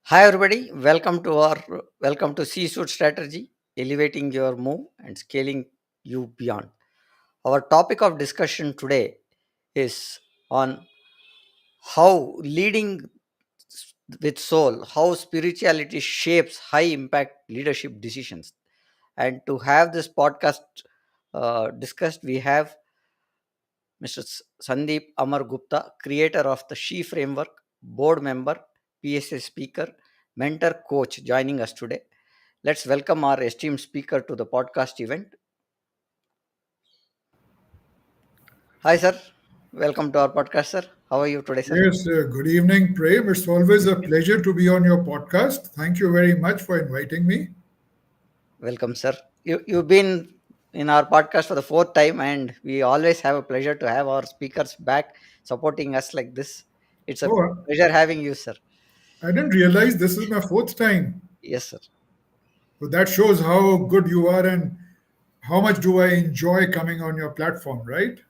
Hi everybody, welcome to C-Suite Strategy, elevating your move and scaling you beyond. Our topic of discussion today is on how leading with soul, how spirituality shapes high impact leadership decisions. And to have this podcast discussed, we have Mr. Sandeep Amar Gupta, creator of the She framework, board member, PSA speaker, mentor, coach, joining us today. Let's welcome our esteemed speaker to the podcast event. Hi, sir. Welcome to our podcast, sir. How are you today, sir? Yes, good evening, Prem. It's always a pleasure to be on your podcast. Thank you very much for inviting me. Welcome, sir. You've been in our podcast for the fourth time, and we always have a pleasure to have our speakers back supporting us like this. It's a Oh, pleasure having you, sir. I didn't realize this is my fourth time. Yes, sir. So that shows how good you are and how much do I enjoy coming on your platform, right?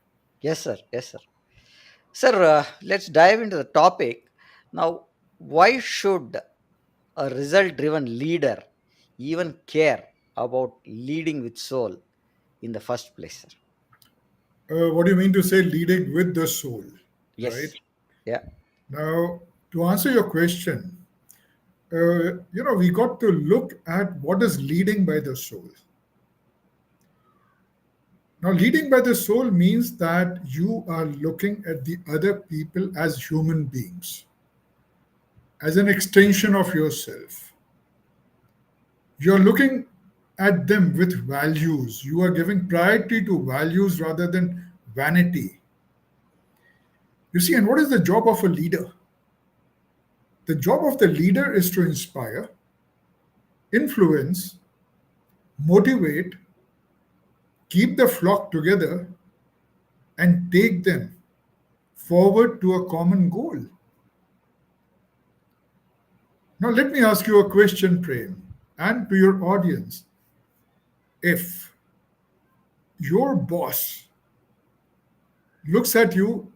Yes, sir. Yes, sir. Sir, let's dive into the topic. Now, why should a result driven leader even care about leading with soul in the first place, sir? What do you mean to say leading with the soul, right? Yes. Yeah. Now, to answer your question, we got to look at what is leading by the soul. Now, leading by the soul means that you are looking at the other people as human beings, as an extension of yourself. You're looking at them with values. You are giving priority to values rather than vanity. You see, and what is the job of a leader? The job of the leader is to inspire, influence, motivate, keep the flock together, and take them forward to a common goal. Now, let me ask you a question, Prem, and to your audience. If your boss looks at you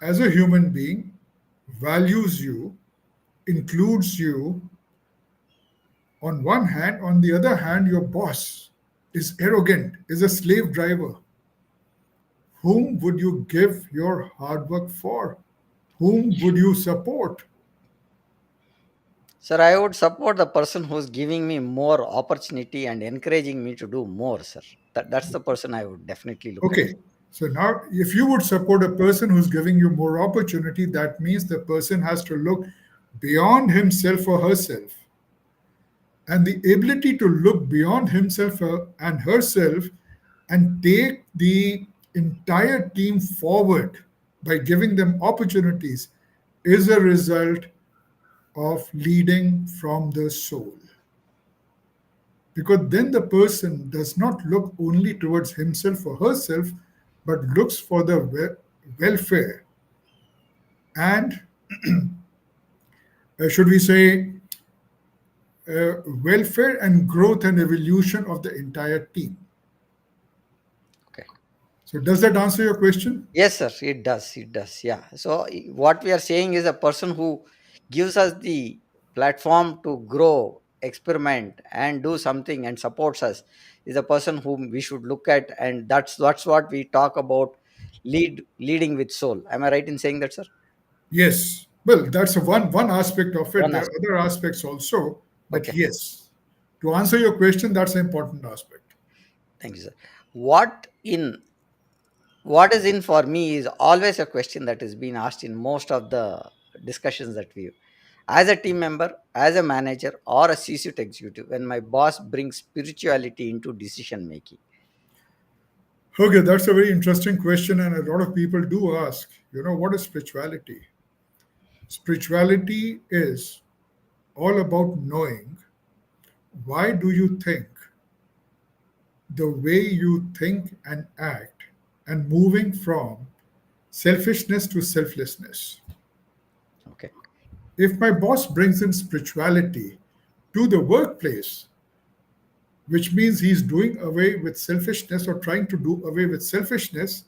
as a human being, values you, includes you on one hand, on the other hand, your boss is arrogant, is a slave driver, whom would you give your hard work for? Whom would you support? Sir, I would support the person who's giving me more opportunity and encouraging me to do more, sir. That's the person I would definitely look at. Okay, so now if you would support a person who's giving you more opportunity, that means the person has to look beyond himself or herself. And the ability to look beyond himself and herself and take the entire team forward by giving them opportunities is a result of leading from the soul. Because then the person does not look only towards himself or herself, but looks for the welfare and, should we say, welfare and growth and evolution of the entire team. Okay. So, does that answer your question? Yes, sir. It does. It does. Yeah. So, what we are saying is a person who gives us the platform to grow, experiment, and do something and supports us is a person whom we should look at. And that's what we talk about leading with soul. Am I right in saying that, sir? Yes. Well, that's one aspect of it. One There are aspect. other aspects also, but Okay. yes, to answer your question, that's an important aspect. Thank you, sir. What in what is in for me is always a question that is being asked in most of the discussions that we as a team member, as a manager, or a C-suite executive, when my boss brings spirituality into decision making. Okay, that's a very interesting question, and a lot of people do ask, what is spirituality? Spirituality is all about knowing why do you think the way you think and act and moving from selfishness to selflessness. Okay. If my boss brings in spirituality to the workplace, which means he's doing away with selfishness or trying to do away with selfishness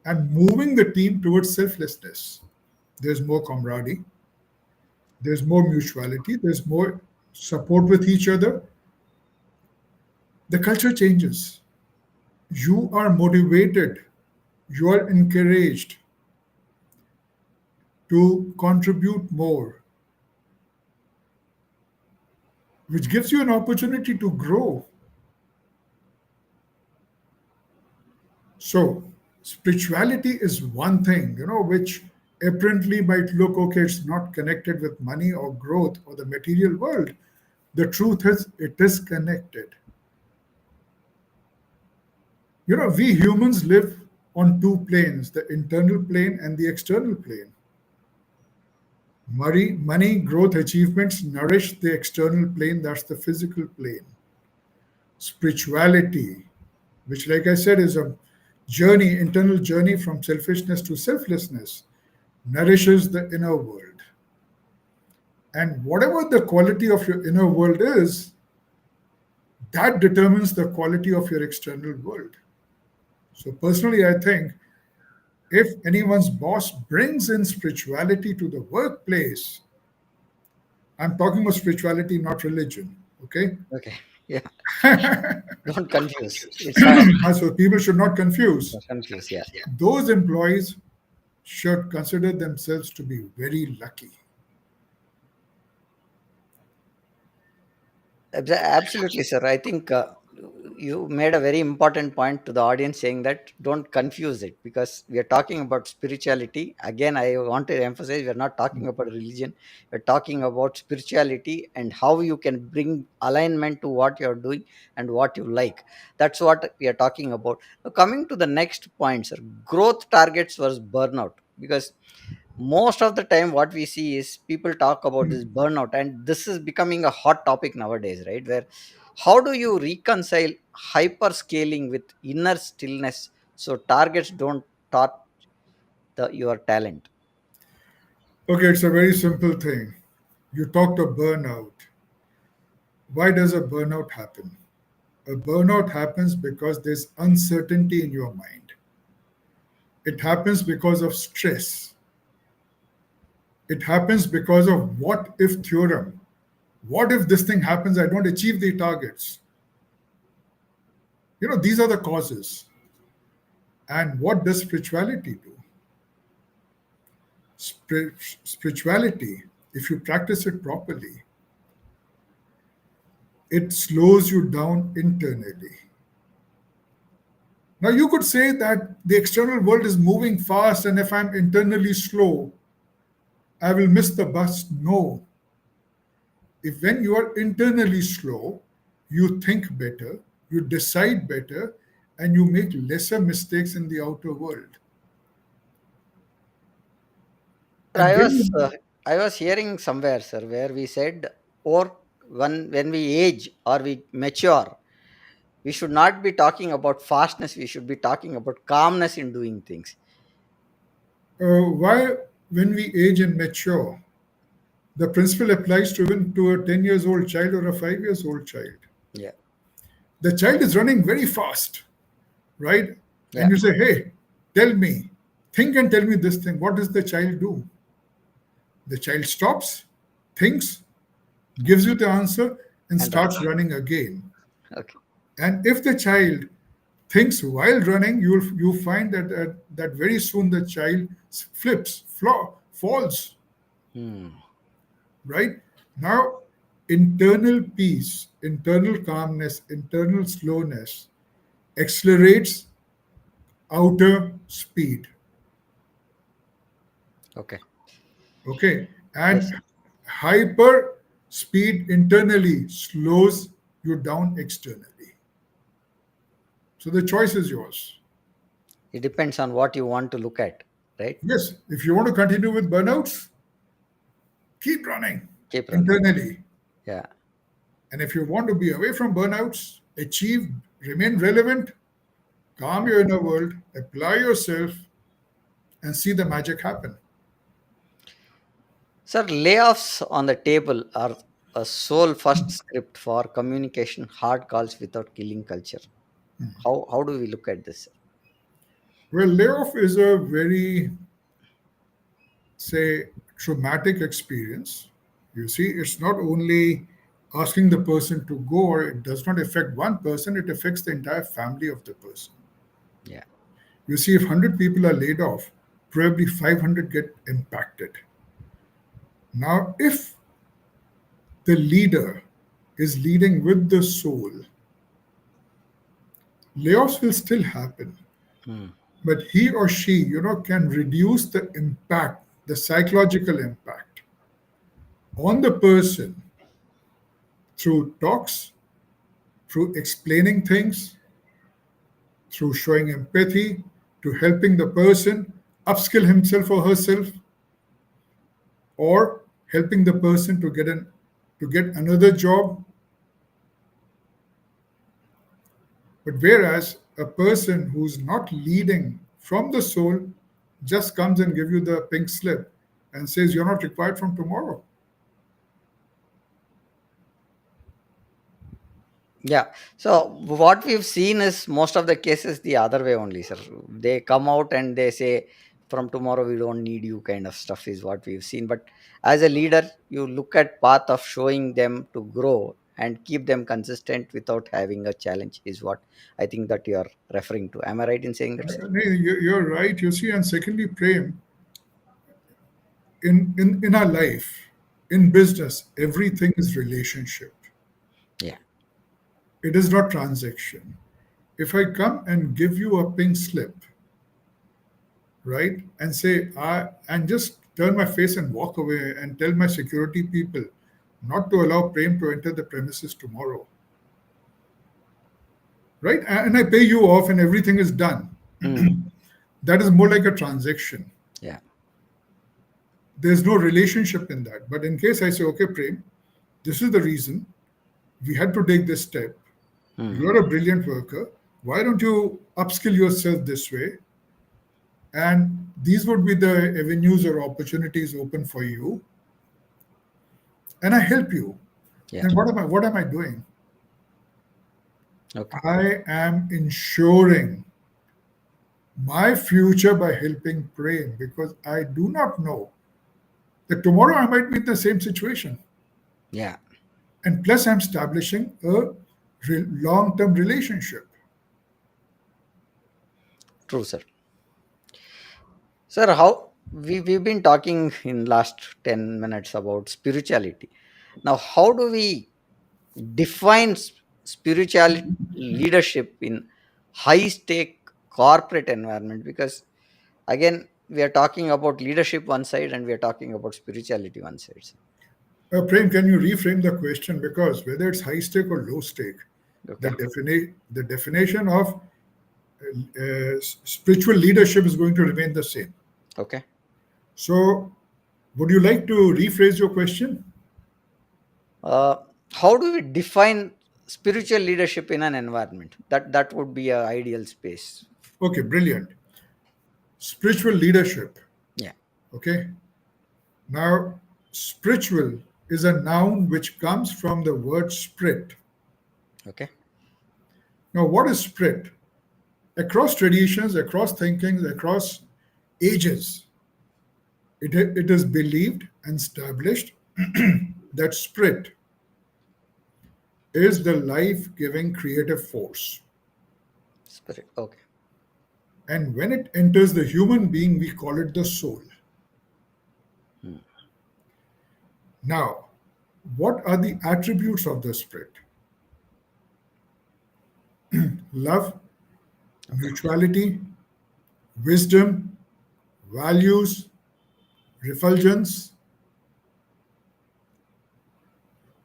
and moving the team towards selflessness, there's more camaraderie, there's more mutuality, there's more support with each other, the culture changes. You are motivated, you are encouraged to contribute more, which gives you an opportunity to grow. So, spirituality is one thing, which apparently might look okay, it's not connected with money or growth or the material world. The truth is, it is connected. We humans live on two planes, the internal plane and the external plane. Money, growth, achievements nourish the external plane, that's the physical plane. Spirituality, which, like I said, is a journey, internal journey from selfishness to selflessness, nourishes the inner world. And whatever the quality of your inner world is, that determines the quality of your external world. So, personally, I think if anyone's boss brings in spirituality to the workplace, I'm talking about spirituality, not religion, okay? Okay. Yeah. Don't confuse. It's not So, people should not confuse. confuse. Yeah. Those employees should consider themselves to be very lucky. Absolutely, sir. I think you made a very important point to the audience saying that don't confuse it because we are talking about spirituality. Again, I want to emphasize we are not talking about religion. We're talking about spirituality and how you can bring alignment to what you're doing and what you like. That's what we are talking about. Now, coming to the next point, sir, growth targets versus burnout. Because most of the time what we see is people talk about this burnout, and this is becoming a hot topic nowadays, right? Where how do you reconcile hyper scaling with inner stillness so targets don't taught your talent? Okay, it's a very simple thing. You talked of burnout. Why does a burnout happen? A burnout happens because there's uncertainty in your mind. It happens because of stress. It happens because of what if theorem. What if this thing happens? I don't achieve the targets. These are the causes. And what does spirituality do? Spirituality, if you practice it properly, it slows you down internally. Now, you could say that the external world is moving fast, and if I'm internally slow, I will miss the bus. No. If when you are internally slow, you think better, you decide better, and you make lesser mistakes in the outer world. Sir, And when you, I was hearing somewhere, sir, where we said, or when we age or we mature, we should not be talking about fastness. We should be talking about calmness in doing things. why, when we age and mature, the principle applies to even to a 10 years old child or a 5 years old child. Yeah. The child is running very fast, right? And Yeah. you say, hey, tell me, think and tell me this thing. What does the child do? The child stops, thinks, gives you the answer, and And starts running again. okay. And if the child thinks while running, you find that very soon the child flips, falls. Hmm. Right now, internal peace, internal calmness, internal slowness accelerates outer speed. Okay. Okay, Yes. and hyper speed internally slows you down externally. So the choice is yours. It depends on what you want to look at, right? Yes, if you want to continue with burnouts, keep running Keep running. internally. Yeah. And if you want to be away from burnouts, achieve, remain relevant, calm your inner world, apply yourself, and see the magic happen. Sir, layoffs on the table are a sole first script for communication hard calls without killing culture. How do we look at this, sir? Well, layoff is a very, say, traumatic experience. You see, it's not only asking the person to go, or it does not affect one person, it affects the entire family of the person. Yeah. You see, if 100 people are laid off, probably 500 get impacted. Now, if the leader is leading with the soul, layoffs will still happen, Mm. but he or she, can reduce the impact, the psychological impact on the person through talks, through explaining things, through showing empathy, to helping the person upskill himself or herself, or helping the person to get another job. But whereas a person who's not leading from the soul just comes and give you the pink slip and says you're not required from tomorrow. Yeah. So what we've seen is most of the cases the other way only, sir. They come out and they say, from tomorrow we don't need you, kind of stuff is what we've seen. But as a leader, you look at path of showing them to grow and keep them consistent without having a challenge is what I think that you are referring to. Am I right in saying that, sir? You're right, you see. And secondly, Prem, in our life, in business, everything is relationship. Yeah. It is not transaction. If I come and give you a pink slip, right, and say, and just turn my face and walk away and tell my security people not to allow Prem to enter the premises tomorrow, right? And I pay you off and everything is done. Mm. That is more like a transaction. Yeah. There's no relationship in that. But in case I say, okay, Prem, this is the reason we had to take this step. Mm. You're a brilliant worker. Why don't you upskill yourself this way? And these would be the avenues or opportunities open for you. And I help you. Yeah. Then what am I doing? Okay. I am ensuring my future by helping Prem, because I do not know that tomorrow I might be in the same situation. Yeah. And plus, I'm establishing a long term relationship. True, sir. Sir, how we've been talking in last 10 minutes about spirituality. Now, how do we define spiritual leadership in high stake corporate environment? Because again, we are talking about leadership one side and we are talking about spirituality one side. Prem, can you reframe the question? Because whether it's high stake or low stake, Okay. the definition of spiritual leadership is going to remain the same. Okay. So, would you like to rephrase your question? uh, how do we define spiritual leadership in an environment? That would be a ideal space. Okay, brilliant. Spiritual leadership. Yeah. Okay. Now, spiritual is a noun which comes from the word spirit. Okay. Now, what is spirit? Across traditions, across thinkings, across ages, it is believed and established that spirit is the life giving creative force. Spirit. Okay. And when it enters the human being, we call it the soul. Hmm. Now, what are the attributes of the spirit? Love, Okay. mutuality, wisdom, values, refulgence,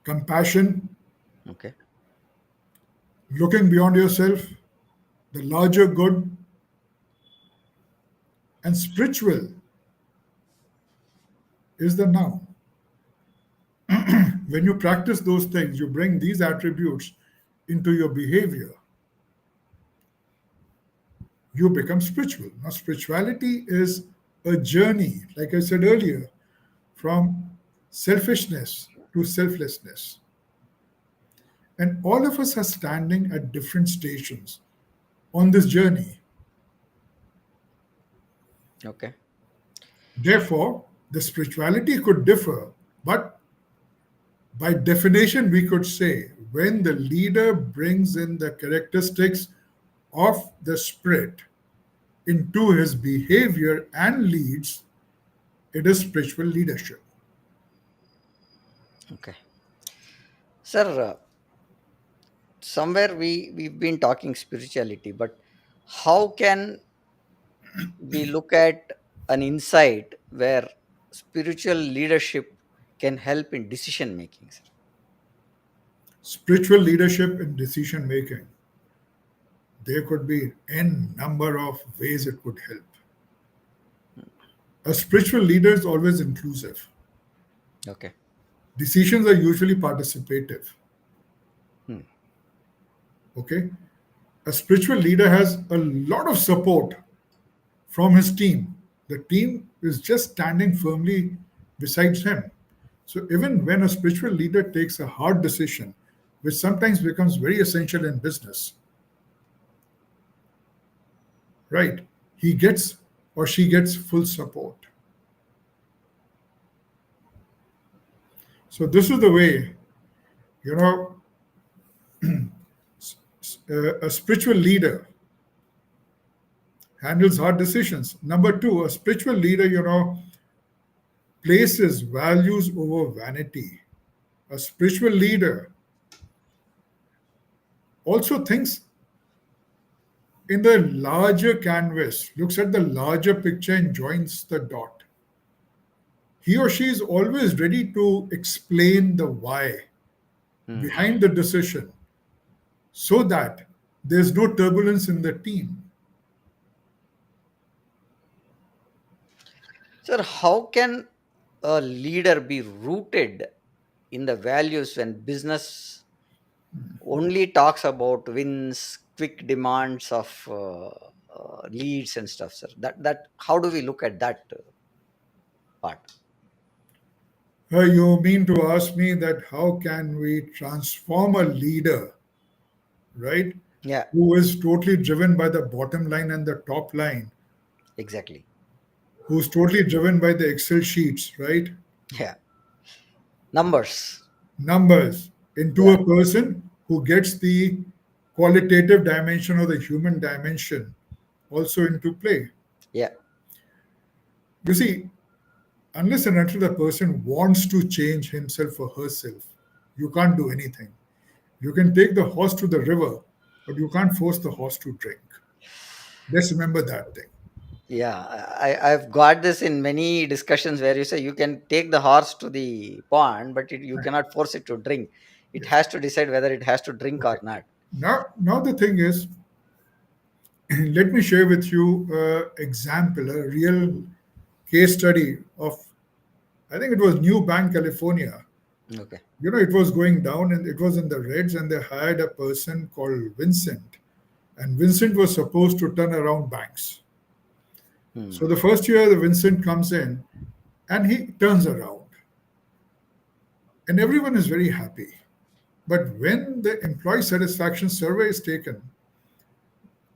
compassion, Okay. looking beyond yourself, the larger good, and spiritual is the noun. When you practice those things, you bring these attributes into your behavior, you become spiritual. Now, spirituality is a journey, like I said earlier, from selfishness to selflessness. And all of us are standing at different stations on this journey. Okay. Therefore, the spirituality could differ, but By definition, we could say when the leader brings in the characteristics of the spirit into his behavior and leads, it is spiritual leadership. Okay. Sir, somewhere we've been talking spirituality, but how can we look at an insight where spiritual leadership can help in decision making, sir? Spiritual leadership in decision making, there could be n number of ways it could help. A spiritual leader is always inclusive. Okay. Decisions are usually participative. Hmm. Okay. A spiritual leader has a lot of support from his team. The team is just standing firmly besides him. So even when a spiritual leader takes a hard decision, which sometimes becomes very essential in business, right? He gets or she gets full support. So this is the way, you know, a spiritual leader handles hard decisions. Number two, a spiritual leader, places values over vanity. A spiritual leader also thinks in the larger canvas, looks at the larger picture and joins the dot. He or she is always ready to explain the why Hmm. behind the decision so that there's no turbulence in the team. Sir, how can a leader be rooted in the values when business only talks about wins, quick demands of leads and stuff, sir? That how do we look at that part? You mean to ask me that how can we transform a leader, right, Yeah, who is totally driven by the bottom line and the top line, exactly. who's totally driven by the Excel sheets, right? Yeah, numbers. Numbers into Yeah, a person who gets the qualitative dimension or the human dimension also into play. yeah. You see, unless and until the person wants to change himself or herself, you can't do anything. You can take the horse to the river, but you can't force the horse to drink. Let's remember that thing. Yeah, I've got this in many discussions where you say you can take the horse to the pond, but you cannot force it to drink. It Yes. has to decide whether it has to drink or Okay. not. Now the thing is, let me share with you an example, a real case study of, I think it was New Bank, California. Okay. It was going down and it was in the reds, and they hired a person called Vincent. And Vincent was supposed to turn around banks. So Hmm. the first year, the Vincent comes in and he turns around, and everyone is very happy. But when the employee satisfaction survey is taken,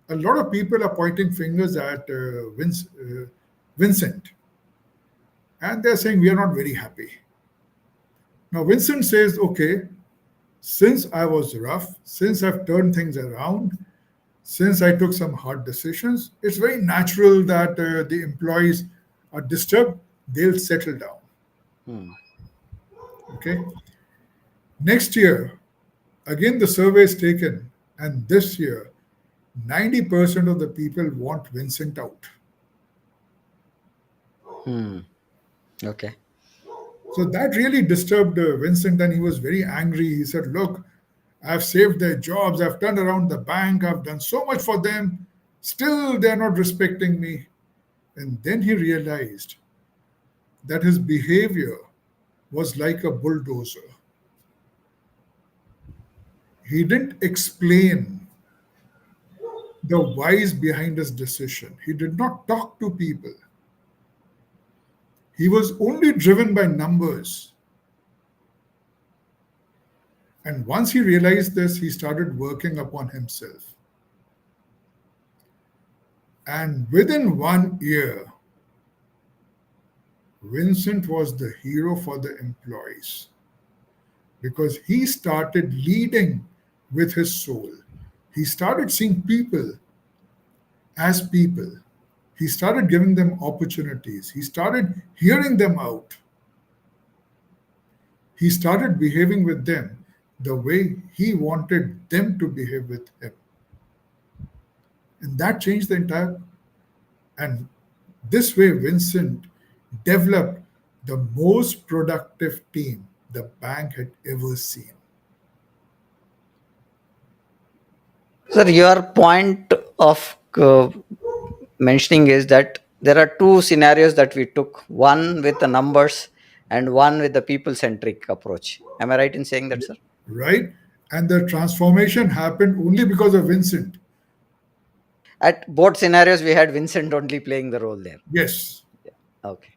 a lot of people are pointing fingers at Vincent, and they're saying we are not very happy. Now Vincent says, okay, since I was rough, since I've turned things around, since I took some hard decisions, it's very natural that the employees are disturbed. They'll settle down. Hmm. Okay. Next year, again the survey is taken, and this year, 90% of the people want Vincent out. Hmm. Okay. So that really disturbed Vincent, and he was very angry. He said, look, I've saved their jobs, I've turned around the bank, I've done so much for them. Still, they're not respecting me. And then he realized that his behavior was like a bulldozer. He didn't explain the whys behind his decision. He did not talk to people. He was only driven by numbers. And once he realized this, he started working upon himself. And within 1 year, Vincent was the hero for the employees. because he started leading with his soul. He started seeing people as people. He started giving them opportunities. He started hearing them out. He started behaving with them the way he wanted them to behave with him. And that changed the entire. And this way, Vincent developed the most productive team the bank had ever seen. Sir, your point of mentioning is that there are two scenarios that we took, one with the numbers and one with the people centric approach. Am I right in saying that, sir? Right? And the transformation happened only because of Vincent. At both scenarios, we had Vincent only playing the role there. Yes. Yeah. Okay.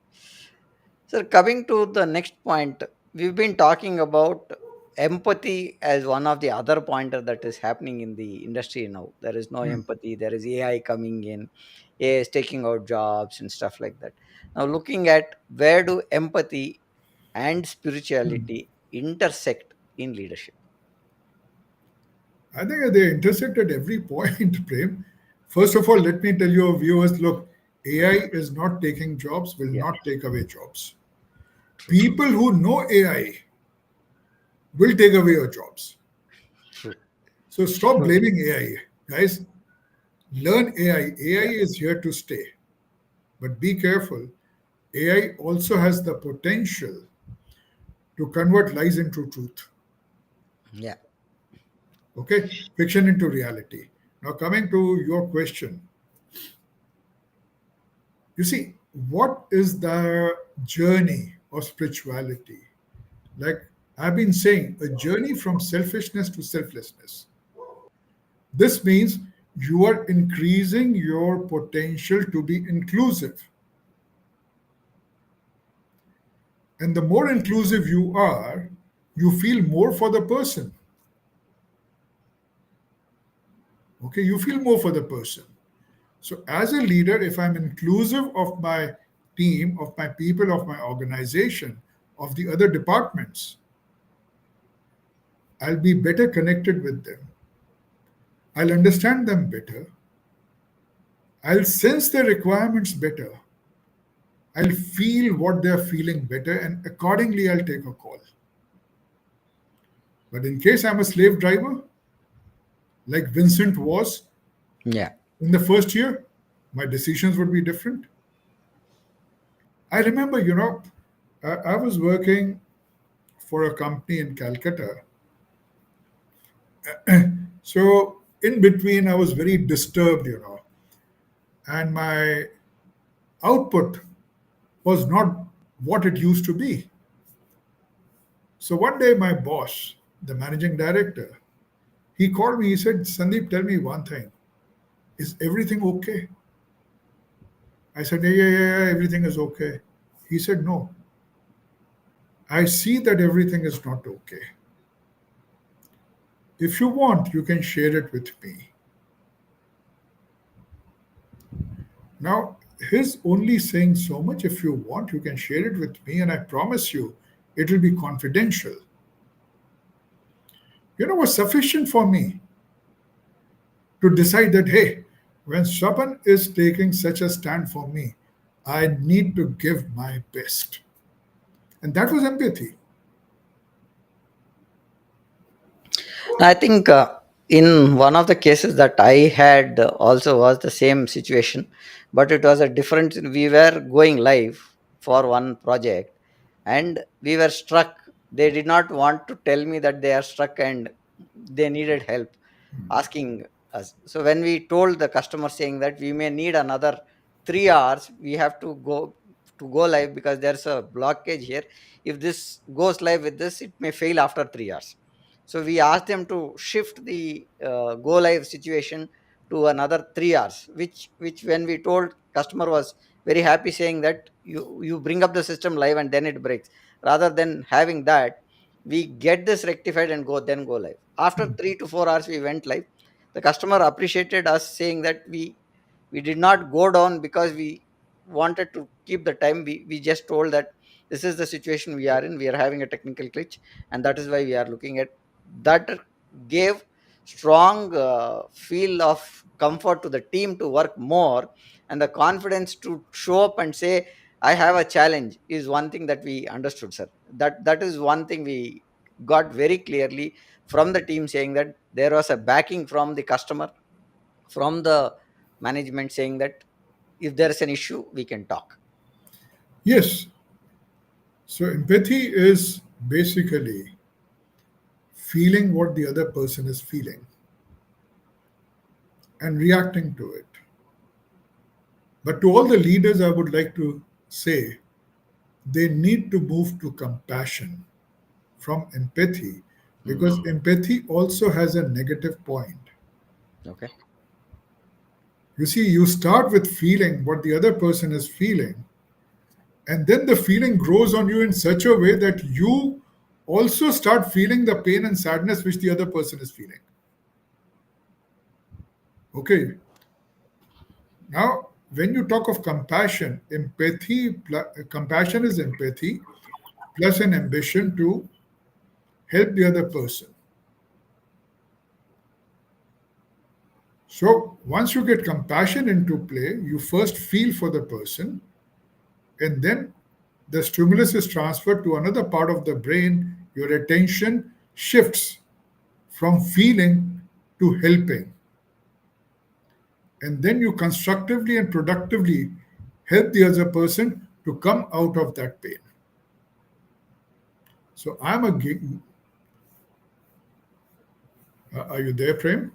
So, coming to the next point, we've been talking about empathy as one of the other pointer that is happening in the industry now. There is no Hmm. empathy. There is AI coming in, AI is taking out jobs and stuff like that. Now, looking at where do empathy and spirituality intersect in leadership? I think they intersect at every point, Prem. First of all, let me tell your viewers look, AI is not taking jobs, will Yeah, not take away jobs. true, People who know AI will take away your jobs. true, So stop true. blaming AI, guys. Learn AI. AI Yeah, is here to stay. But be careful. AI also has the potential to convert lies into truth. yeah. Okay? Fiction into reality. Now, coming to your question, you see, what is the journey of spirituality? Like I've been saying, a journey from selfishness to selflessness. This means you are increasing your potential to be inclusive. And the more inclusive you are, you feel more for the person. Okay, you feel more for the person. So, as a leader, if I'm inclusive of my team, of my people, of my organization, of the other departments, I'll be better connected with them. I'll understand them better. I'll sense their requirements better. I'll feel what they're feeling better, and accordingly, I'll take a call. But in case I'm a slave driver, like Vincent was Yeah. in the first year, my decisions would be different. I remember, I was working for a company in Calcutta. So in between, I was very disturbed, and my output was not what it used to be. So one day, my boss, the managing director, he called me. He said, Sandeep, tell me one thing. Is everything okay? I said, yeah, yeah, yeah, yeah, everything is okay. He said, no, I see that everything is not okay. If you want, you can share it with me. Now, his only saying so much, if you want, you can share it with me, and I promise you, it will be confidential. Was sufficient for me to decide that, hey, when Shapan is taking such a stand for me, I need to give my best. And that was empathy. I think in one of the cases that I had also was the same situation, but it was a different. We were going live for one project and we were struck. They did not want to tell me that they are struck and they needed help, asking us. So when we told the customer saying that we may need another 3 hours, we have to go live because there's a blockage here. If this goes live with this, it may fail after 3 hours. So we asked them to shift the go live situation to another 3 hours, which when we told customer was very happy, saying that you bring up the system live and then it breaks. Rather than having that, we get this rectified and go live. After 3 to 4 hours, we went live. The customer appreciated us, saying that we did not go down because we wanted to keep the time. We just told that this is the situation we are in, we are having a technical glitch, and that is why we are looking at that. Gave strong feel of comfort to the team to work more, and the confidence to show up and say I have a challenge is one thing that we understood, sir. That is one thing we got very clearly from the team, saying that there was a backing from the customer, from the management, saying that if there is an issue we can talk. Yes. So empathy is basically feeling what the other person is feeling and reacting to it. But to all the leaders, I would like to say they need to move to compassion from empathy, because Mm, empathy also has a negative point. okay. You see, you start with feeling what the other person is feeling, and then the feeling grows on you in such a way that you also start feeling the pain and sadness which the other person is feeling. Okay, now when you talk of compassion, compassion is empathy plus an ambition to help the other person. So once you get compassion into play, you first feel for the person, and then the stimulus is transferred to another part of the brain. Your attention shifts from feeling to helping. And then you constructively and productively help the other person to come out of that pain. So I'm a are you there, Prem?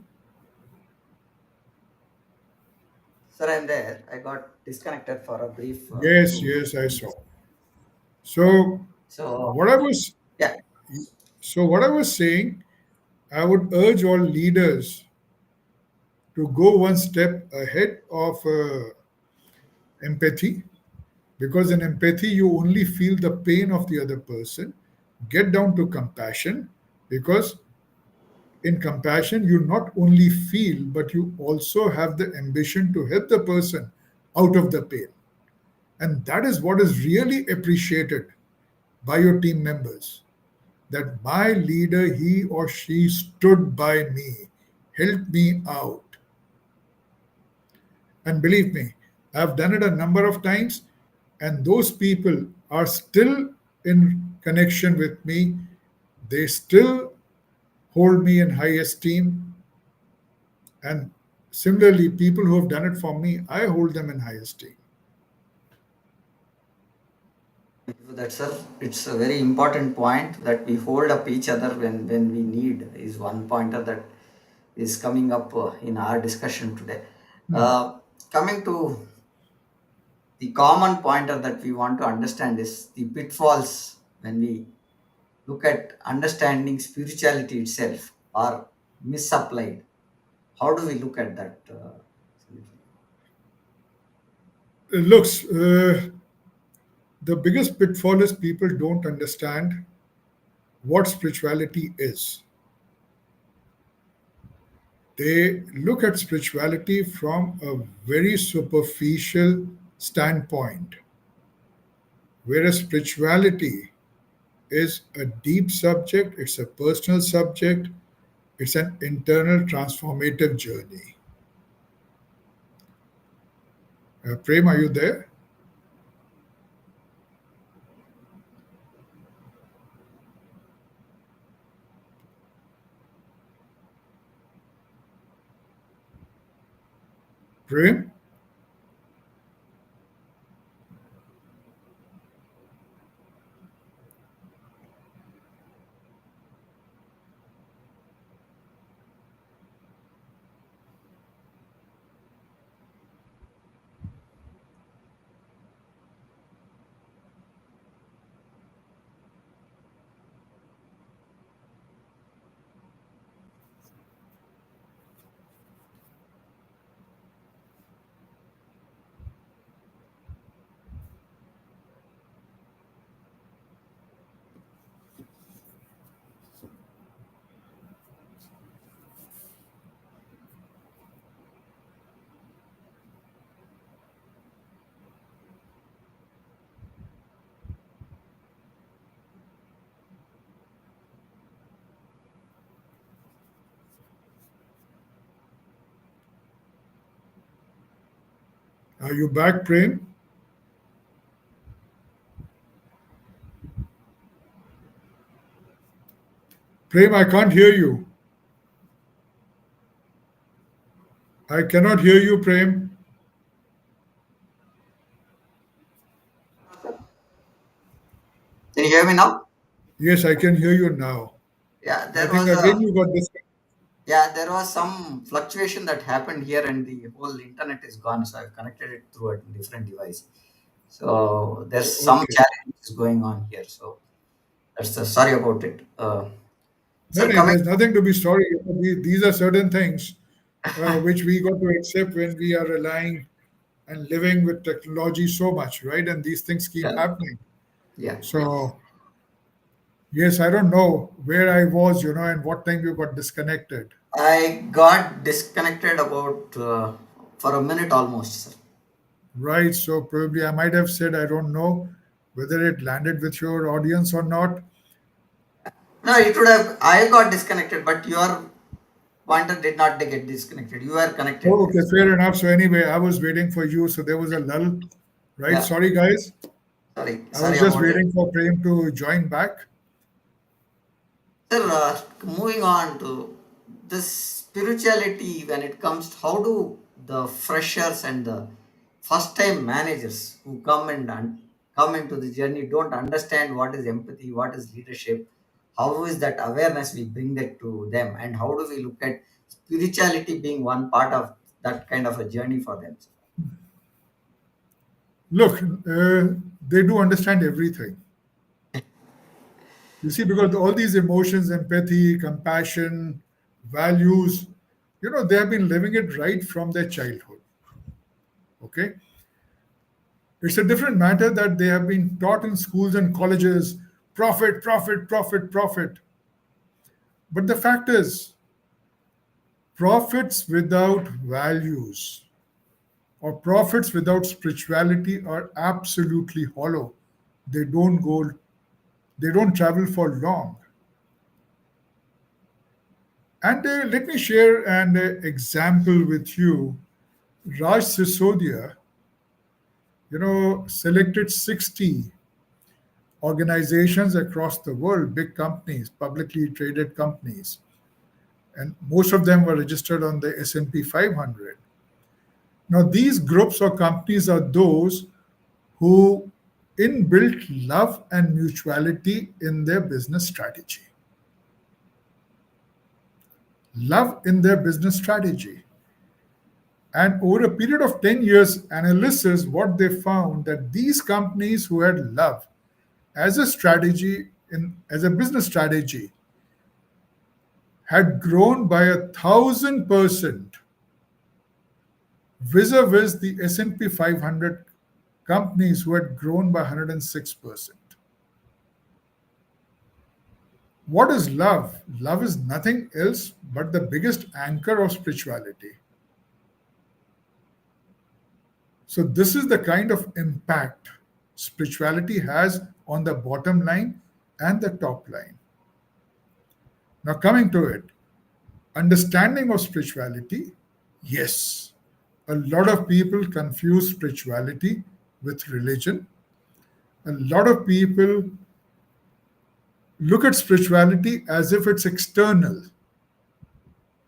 Sir, I'm there. I got disconnected for a brief Yes, 2 yes, I saw. minutes. Yeah. So So, what I was yeah. what I was saying, I would urge all leaders to go one step ahead of empathy, because in empathy you only feel the pain of the other person. Get down to compassion, because in compassion you not only feel but you also have the ambition to help the person out of the pain, and that is what is really appreciated by your team members, that my leader, he or she stood by me, helped me out. And believe me, I've done it a number of times, and those people are still in connection with me. They still hold me in high esteem. And similarly, people who have done it for me, I hold them in high esteem. Thank you for that, sir. It's a very important point that we hold up each other when we need, is one pointer that is coming up in our discussion today. Hmm. Uh, Coming to the common pointer that we want to understand is the pitfalls when we look at understanding spirituality itself or misapplied. How do we look at that? Looks, the biggest pitfall is people don't understand what spirituality is. They look at spirituality from a very superficial standpoint, whereas spirituality is a deep subject, it's a personal subject, it's an internal transformative journey. Prem, are you there? Prem? Are you back, Prem? Prem, I can't hear you. I cannot hear you, Prem. Can you hear me now? Yes, I can hear you now. Yeah, I think again you got disconnected. there was some fluctuation that happened here, and the whole internet is gone. So I've connected it through a different device. So there's some Okay. challenges going on here. So that's sorry about it. No, Sir, no, coming. there's nothing to be sorry. These are certain things which we got to accept when we are relying and living with technology so much, right? And these things keep Yeah, happening. yeah. So, yes, I don't know where I was, and what time you got disconnected. I got disconnected about for a minute almost, sir. Right. So, probably I might have said, I don't know whether it landed with your audience or not. No, it would have. I got disconnected, but your pointer did not get disconnected. You are connected Oh, there. okay, fair enough. So, anyway, I was waiting for you. So, there was a lull, right? Yeah. Sorry, guys. I Sorry was just about it. waiting for Prem to join back. Sir, moving on to this spirituality when it comes to how do the freshers and the first time managers who come into the journey don't understand what is empathy, what is leadership, how is that awareness we bring that to them, and how do we look at spirituality being one part of that kind of a journey for them? Look, they do understand everything. You see, because all these emotions, empathy, compassion, values, they have been living it right from their childhood. Okay. It's a different matter that they have been taught in schools and colleges profit, profit, profit, profit. But the fact is, profits without values or profits without spirituality are absolutely hollow. They don't go, they don't travel for long. And let me share an example with you. Raj Sisodia, selected 60 organizations across the world, big companies, publicly traded companies, and most of them were registered on the S&P 500. Now, these groups or companies are those who inbuilt love and mutuality in their business strategy. Love in their business strategy. And over a period of 10 years analysis, what they found that these companies who had love as a strategy as a business strategy had grown by 1,000% vis-a-vis the S&P 500 companies who had grown by 106%. What is love? Love is nothing else but the biggest anchor of spirituality. So, this is the kind of impact spirituality has on the bottom line and the top line. Now, coming to it, understanding of spirituality, yes, a lot of people confuse spirituality with religion. A lot of people look at spirituality as if it's external.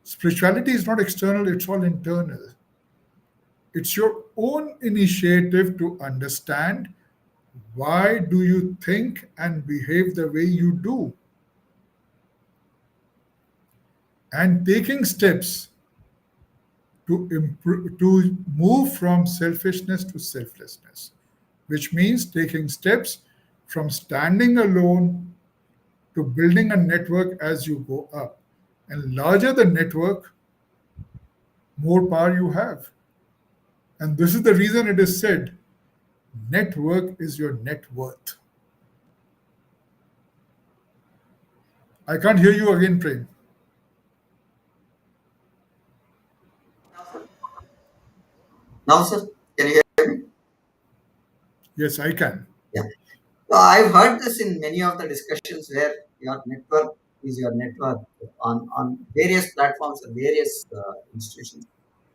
Spirituality is not external, it's all internal. It's your own initiative to understand why do you think and behave the way you do, and taking steps to improve, to move from selfishness to selflessness, which means taking steps from standing alone to building a network as you go up. And larger the network, more power you have. And this is the reason it is said network is your net worth. I can't hear you again, Prem. Now, sir, can you hear me? Yes, I can. Yeah. So I've heard this in many of the discussions where your network is your network on various platforms and various institutions.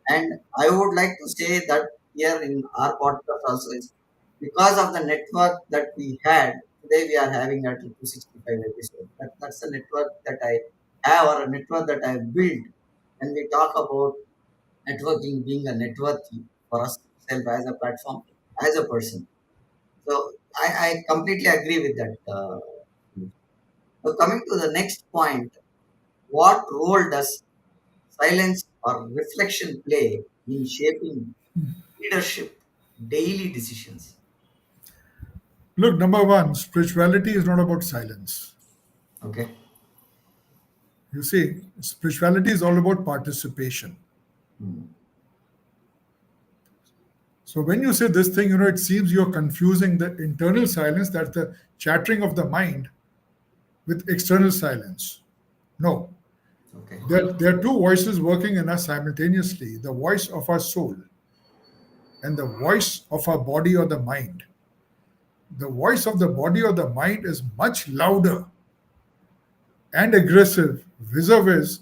And I would like to say that here in our podcast also is because of the network that we had. Today we are having at 265 episode. That's the network that I have, or a network that I have built. When we talk about networking being a network for us self as a platform, as a person. So I completely agree with that. So coming to the next point, what role does silence or reflection play in shaping leadership daily decisions? Look, number one, spirituality is not about silence. Okay. You see, spirituality is all about participation. Hmm. So when you say this thing, it seems you're confusing the internal silence, that's the chattering of the mind, with external silence. No, Okay. there are two voices working in us simultaneously, the voice of our soul and the voice of our body or the mind. The voice of the body or the mind is much louder and aggressive vis-a-vis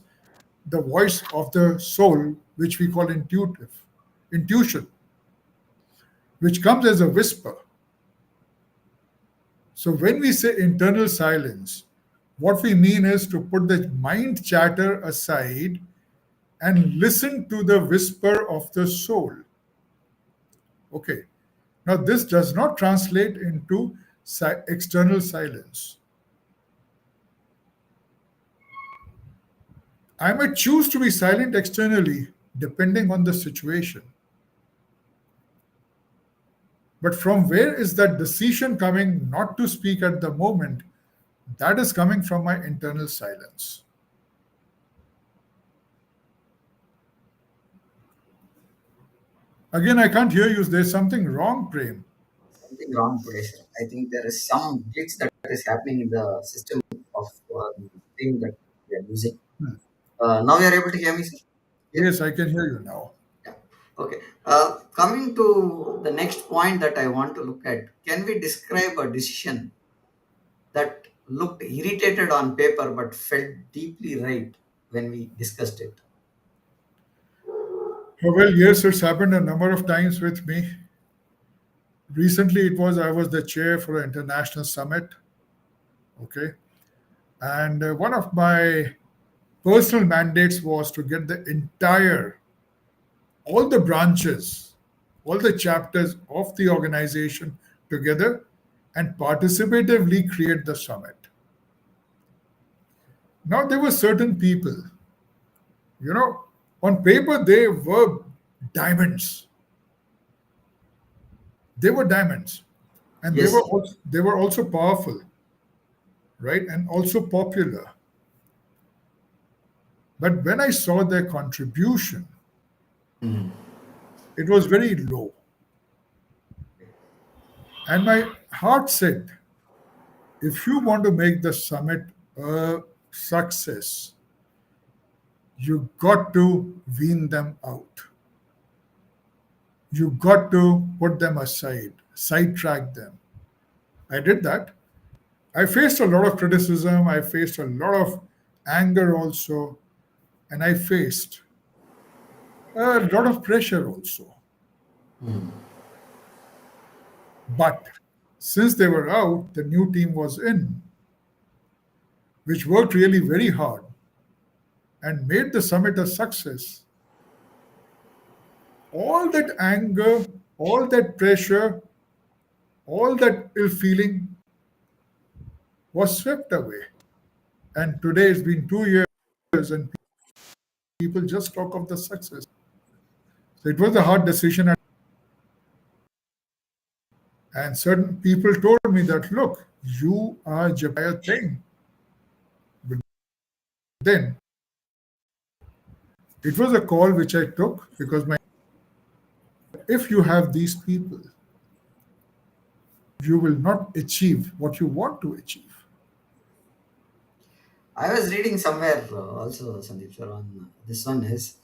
the voice of the soul, which we call intuition, which comes as a whisper. So when we say internal silence, what we mean is to put the mind chatter aside and listen to the whisper of the soul. Okay. Now, this does not translate into external silence. I might choose to be silent externally depending on the situation. But from where is that decision coming not to speak at the moment? That is coming from my internal silence. Again, I can't hear you. There's something wrong, Prem. Something wrong today, sir. I think there is some glitch that is happening in the system of the thing that we are using. Hmm. Now you are able to hear me, sir? Yeah. Yes, I can hear you now. Yeah. Okay. Coming to the next point that I want to look at, can we describe a decision that looked irritated on paper but felt deeply right when we discussed it? Oh, well, yes, it's happened a number of times with me. Recently, I was the chair for an international summit. Okay, and one of my personal mandates was to get all the branches, all the chapters of the organization together and participatively create the summit. Now, there were certain people, you know, on paper they were diamonds. They were diamonds, and Yes. they were also powerful, right, and also popular. But when I saw their contribution, Mhm. it was very low, and my heart said, if you want to make the summit a success, you got to wean them out. You got to put them aside, sidetrack them. I did that. I faced a lot of criticism, I faced a lot of anger also, and I faced a lot of pressure also. Hmm. But since they were out, the new team was in, which worked really very hard and made the summit a success. All that anger, all that pressure, all that ill feeling was swept away. And today it's been 2 years and people just talk of the success. So it was a hard decision. And certain people told me that, look, you are Jebediah thing. But then it was a call which I took because if you have these people, you will not achieve what you want to achieve. I was reading somewhere also, Sandeep sir, on this one is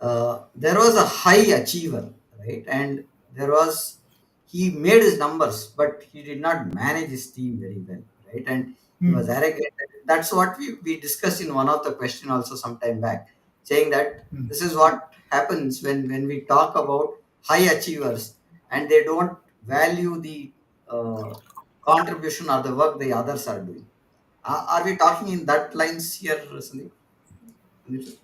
there was a high achiever, right? And there was, he made his numbers, but he did not manage his team very well, right? And he was Hmm, arrogant. That's what we discussed in one of the question also some time back, saying that hmm, this is what happens when we talk about high achievers, and they don't value the uh, contribution or the work the others are doing. Are we talking in that lines here, Sandeep? Sandeep,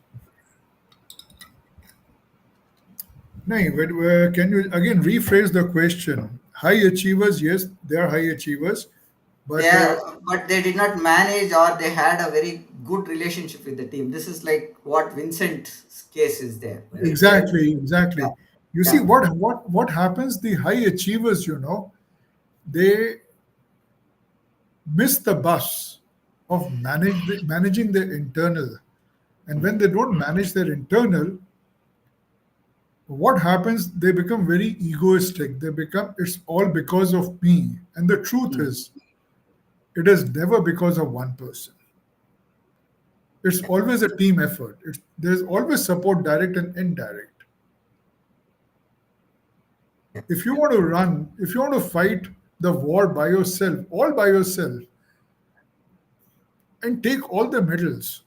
No, but can you again rephrase the question? High achievers, yes, they are high achievers, they but are, but they did not manage, or they had a very good relationship with the team. This is like what Vincent's case is there, right? Where, exactly, yeah, exactly. You see, yeah, what happens? The high achievers, they miss the bus of managing their internal, and when they don't manage their internal, what happens? They become very egoistic. They become, it's all because of me. And the truth mm, is, it is never because of one person. It's yeah, always a team effort. There's always support, direct and indirect. yeah. If you want to fight the war by yourself, all by yourself, and take all the medals,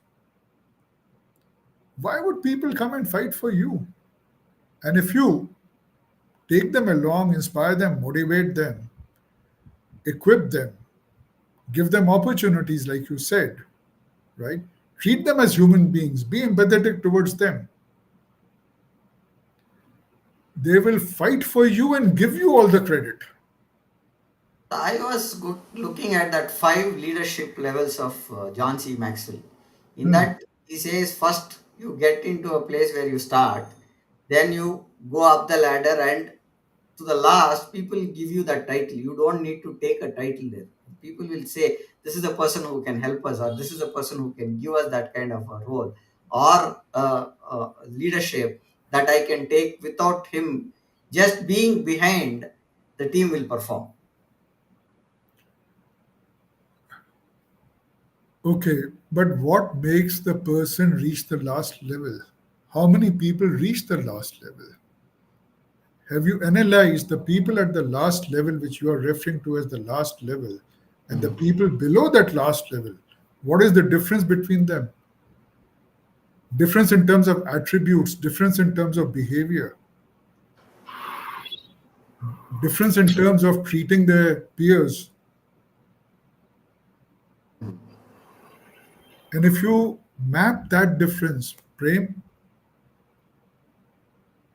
why would people come and fight for you? And if you take them along, inspire them, motivate them, equip them, give them opportunities, like you said, right? Treat them as human beings, be empathetic towards them. They will fight for you and give you all the credit. I was looking at that five leadership levels of John C. Maxwell. In Hmm. that, he says first you get into a place where you start, then you go up the ladder, and to the last, people give you that title. You don't need to take a title there. People will say, this is the person who can help us, or this is the person who can give us that kind of a role, or leadership that I can take without him just being behind, the team will perform. Okay, but what makes the person reach the last level? How many people reach the last level? Have you analyzed the people at the last level, which you are referring to as the last level, and the people below that last level? What is the difference between them? Difference in terms of attributes, difference in terms of behavior, difference in terms of treating their peers. And if you map that difference, Prem,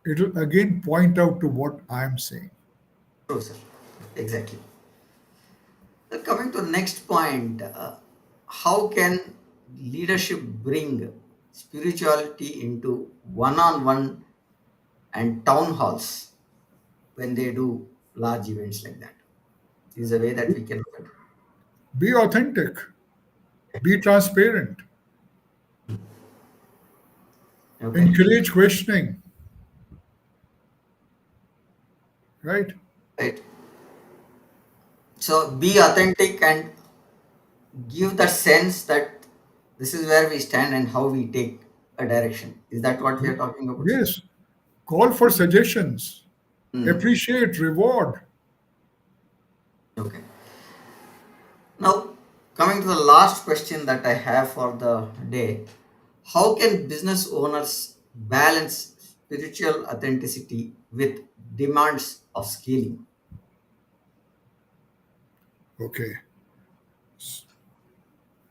it'll again point out to what I'm saying. True, sir. Exactly. Coming to the next point, how can leadership bring spirituality into one-on-one and town halls when they do large events like that? Is a way that we can look at Be authentic, be transparent, it. Okay, encourage questioning, right? right. So be authentic and give the sense that this is where we stand and how we take a direction. Is that what we are talking about, sir? Yes, call for suggestions, Hmm. appreciate, reward. Okay. Now, coming to the last question that I have for the day, how can business owners balance spiritual authenticity with demands of scaling? Okay,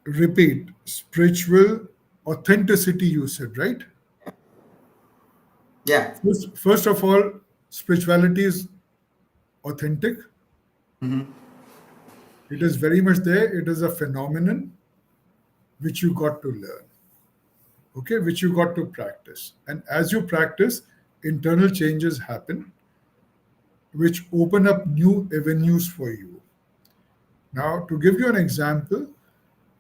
repeat, spiritual authenticity, you said, right? Yeah. First of all, spirituality is authentic. Mhm. It is very much there. It is a phenomenon which you got to learn, okay, which you got to practice. And as you practice, internal changes happen, which open up new avenues for you. Now, to give you an example,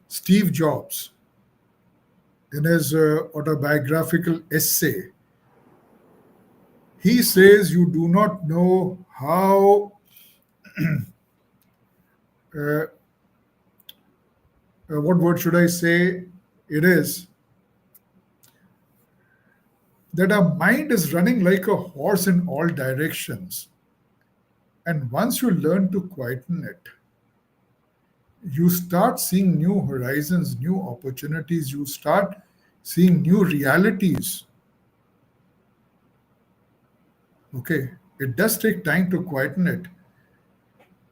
Steve Jobs, in his autobiographical essay, he says, you do not know how, uh, what word should I say? It is that our mind is running like a horse in all directions. And once you learn to quieten it, you start seeing new horizons, new opportunities, you start seeing new realities. Okay, it does take time to quieten it,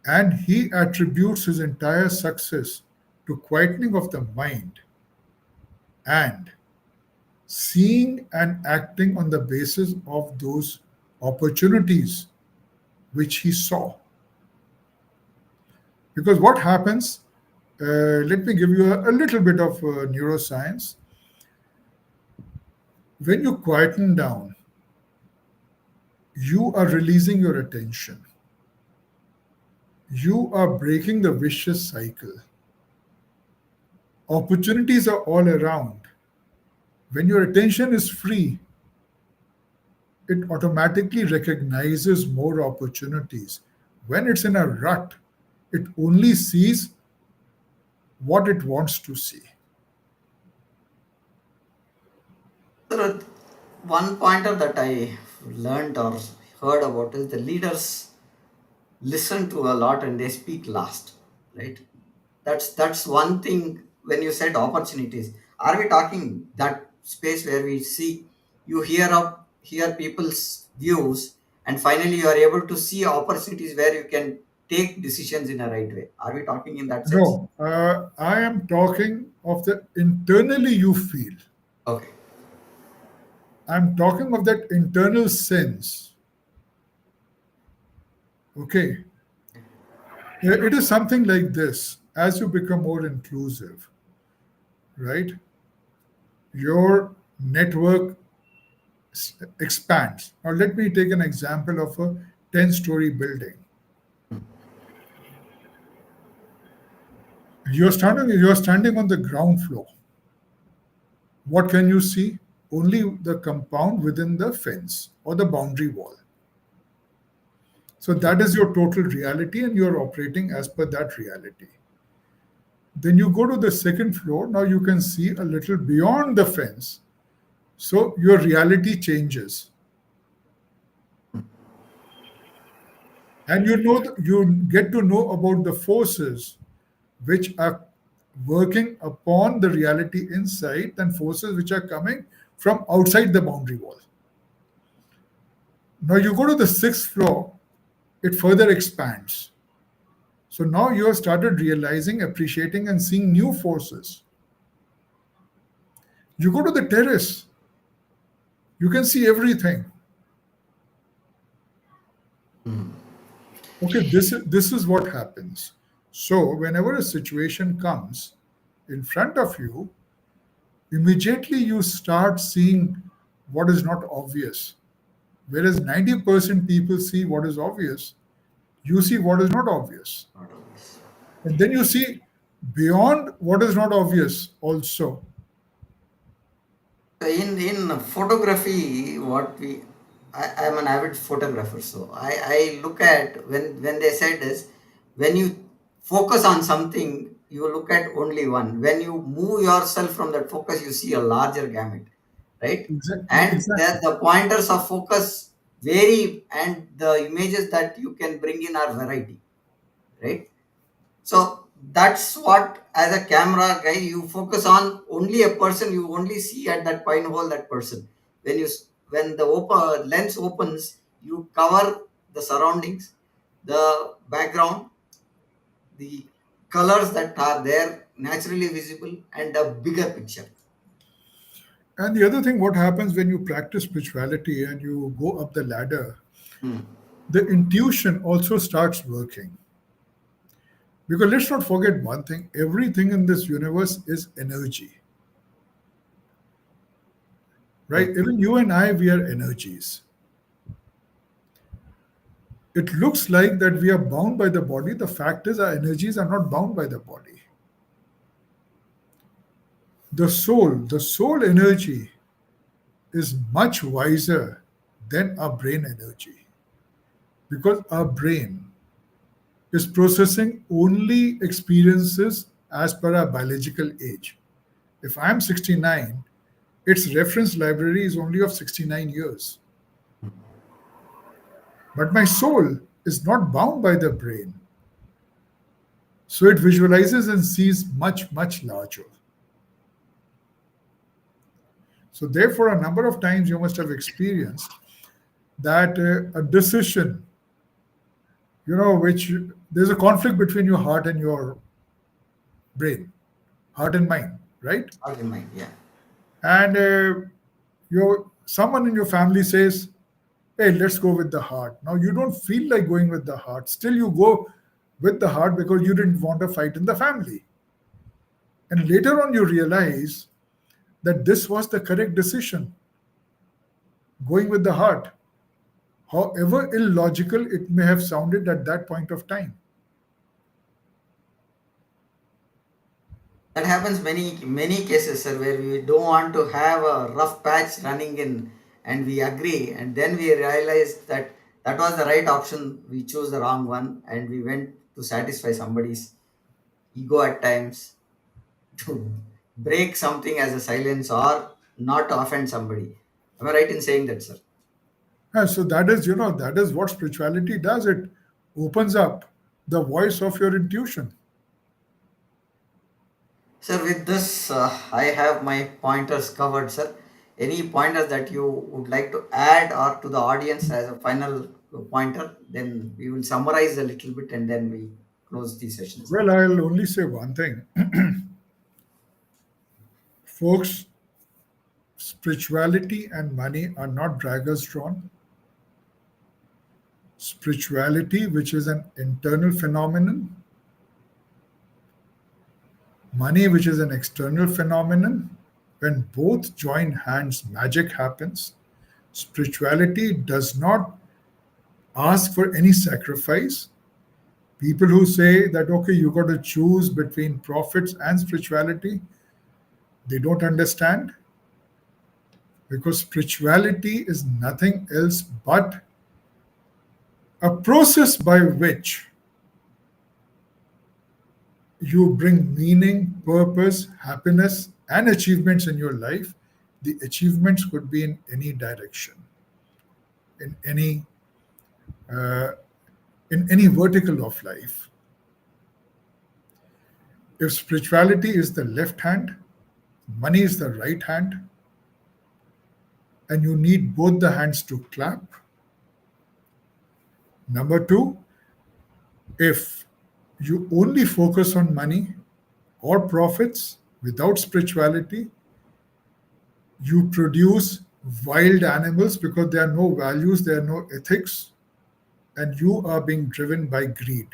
and he attributes his entire success to quietening of the mind and seeing and acting on the basis of those opportunities which he saw. Because what happens, let me give you a little bit of neuroscience. When you quieten down, you are releasing your attention. You are breaking the vicious cycle. Opportunities are all around. When your attention is free, it automatically recognizes more opportunities. When it's in a rut, it only sees what it wants to see. So one pointer that I learned or heard about is the leaders listen to a lot and they speak last, right? That's one thing. When you said opportunities, are we talking that space where we see, you hear people's views, and finally you are able to see opportunities where you can take decisions in a right way? Are we talking in that sense? No, I am talking of the internally you feel. Okay. I'm talking of that internal sense. Okay. It is something like this. As you become more inclusive, right, your network expands. Now, let me take an example of a 10-story building. You're standing on the ground floor. What can you see? Only the compound within the fence or the boundary wall. So that is your total reality, and you're operating as per that reality. Then you go to the second floor. Now you can see a little beyond the fence. So your reality changes. And you get to know about the forces which are working upon the reality inside than forces which are coming from outside the boundary wall. Now you go to the sixth floor, it further expands. So now you have started realizing, appreciating, and seeing new forces. You go to the terrace, you can see everything. Okay, this is what happens. So whenever a situation comes in front of you, immediately you start seeing what is not obvious. Whereas 90% people see what is obvious, you see what is not obvious. Not always. And then you see beyond what is not obvious also. In photography, what we I'm an avid photographer, so I look at, when they said is, when you focus on something, you look at only one. When you move yourself from that focus, you see a larger gamut, right? And Exactly. the pointers of focus vary, and the images that you can bring in are variety, right? So that's what, as a camera guy, you focus on only a person. You only see at that pinhole that person. When the lens opens, you cover the surroundings, the background, the colors that are there naturally visible, and a bigger picture. And the other thing, what happens when you practice spirituality and you go up the ladder, Hmm. the intuition also starts working. Because let's not forget one thing, everything in this universe is energy, right? Right. Even you and I, we are energies. It looks like that we are bound by the body. The fact is, our energies are not bound by the body. The soul energy is much wiser than our brain energy because our brain is processing only experiences as per our biological age. If I'm 69, its reference library is only of 69 years. But my soul is not bound by the brain. So it visualizes and sees much, much larger. So, therefore, a number of times you must have experienced that a decision, which there's a conflict between your heart and your brain, heart and mind, right? All in mind, yeah. And your someone in your family says, "Hey, let's go with the heart." Now you don't feel like going with the heart. Still, you go with the heart because you didn't want a fight in the family. And later on, you realize that this was the correct decision, going with the heart, however illogical it may have sounded at that point of time. That happens many cases, sir, where we don't want to have a rough patch running in, and we agree, and then we realize that that was the right option. We chose the wrong one, and we went to satisfy somebody's ego at times, to break something as a silence, or not to offend somebody. Am I right in saying that, sir? So that is what spirituality does. It opens up the voice of your intuition. Sir, with this, I have my pointers covered, sir. Any pointers that you would like to add or to the audience as a final pointer? Then we will summarize a little bit and then we close the session, sir. Well, I'll only say one thing. Folks, spirituality and money are not daggers drawn. Spirituality, which is an internal phenomenon, money, which is an external phenomenon, when both join hands, magic happens. Spirituality does not ask for any sacrifice. People who say that, okay, you got to choose between profits and spirituality, they don't understand, because spirituality is nothing else but a process by which you bring meaning, purpose, happiness, and achievements in your life. The achievements could be in any direction, in uh, any vertical of life. If spirituality is the left hand, money is the right hand, and you need both the hands to clap. Number two, if you only focus on money or profits without spirituality, you produce wild animals because there are no values, there are no ethics, and you are being driven by greed.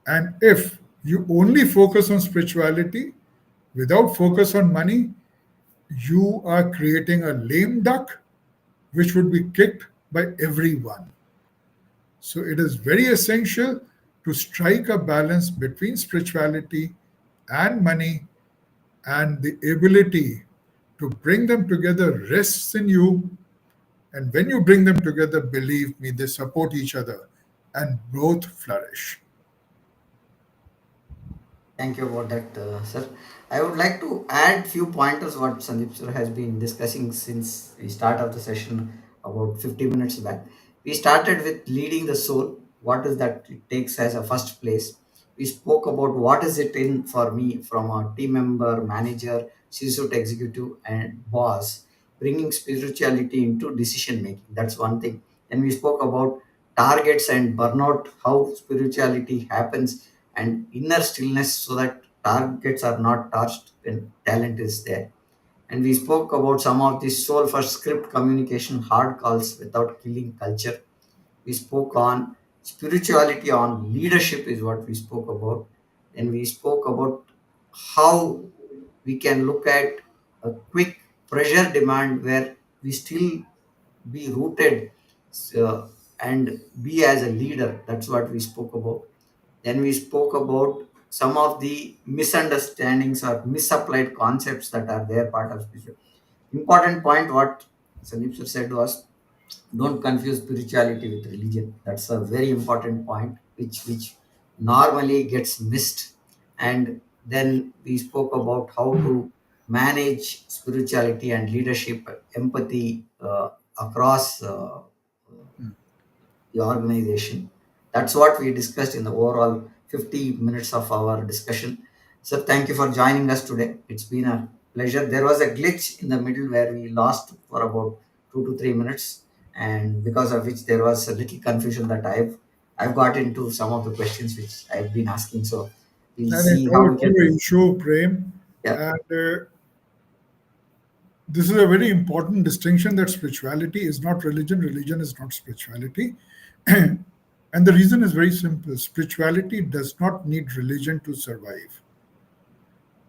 And if you only focus on spirituality without focus on money, you are creating a lame duck which would be kicked by everyone. So it is very essential to strike a balance between spirituality and money, and the ability to bring them together rests in you. And when you bring them together, believe me, they support each other and both flourish. Thank you about that, sir. I would like to add few pointers what Sandeep sir has been discussing since we start of the session about 50 minutes back. We started with leading the soul. What is that it takes as a first place? We spoke about what is it in for me from a team member, manager, C-suite executive, and boss, bringing spirituality into decision making. That's one thing. Then we spoke about targets and burnout, how spirituality happens, and inner stillness so that targets are not touched when talent is there. And we spoke about some of the soul first script communication, hard calls without killing culture. We spoke on spirituality, on leadership is what we spoke about. And we spoke about how we can look at a quick pressure demand where we still be rooted, uh, and be as a leader. That's what we spoke about. Then we spoke about some of the misunderstandings or misapplied concepts that are there part of spiritual. Important point what Sandeep sir said was, don't confuse spirituality with religion. That's a very important point which normally gets missed. And then we spoke about how to manage spirituality and leadership, empathy across the organization. That's what we discussed in the overall 50 minutes of our discussion. So thank you for joining us today. It's been a pleasure. There was a glitch in the middle where we lost for about 2 to 3 minutes, and because of which there was a little confusion that I've got into some of the questions which I've been asking. So we'll And it's see how we also can. an issue, Prem. Yeah. And this is a very important distinction that spirituality is not religion, religion is not spirituality. And the reason is very simple: spirituality does not need religion to survive,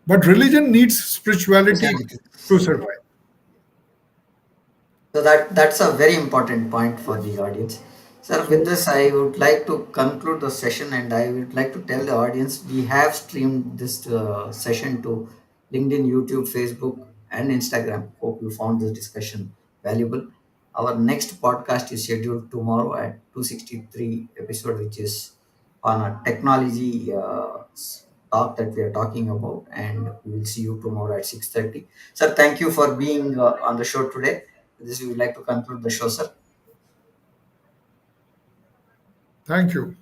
but religion needs spirituality Christianity to to survive. survive. So that's a very important point for the audience. Sir, with So, this, I would like to conclude the session, and I would like to tell the audience we have streamed this session to LinkedIn, YouTube, Facebook, and Instagram. Hope you found this discussion valuable. Our next podcast is scheduled tomorrow at 263 episode, which is on a technology talk that we are talking about, and we will see you tomorrow at 6:30. Sir, thank you for being on the show today. This we would like to conclude the show, sir. thank you.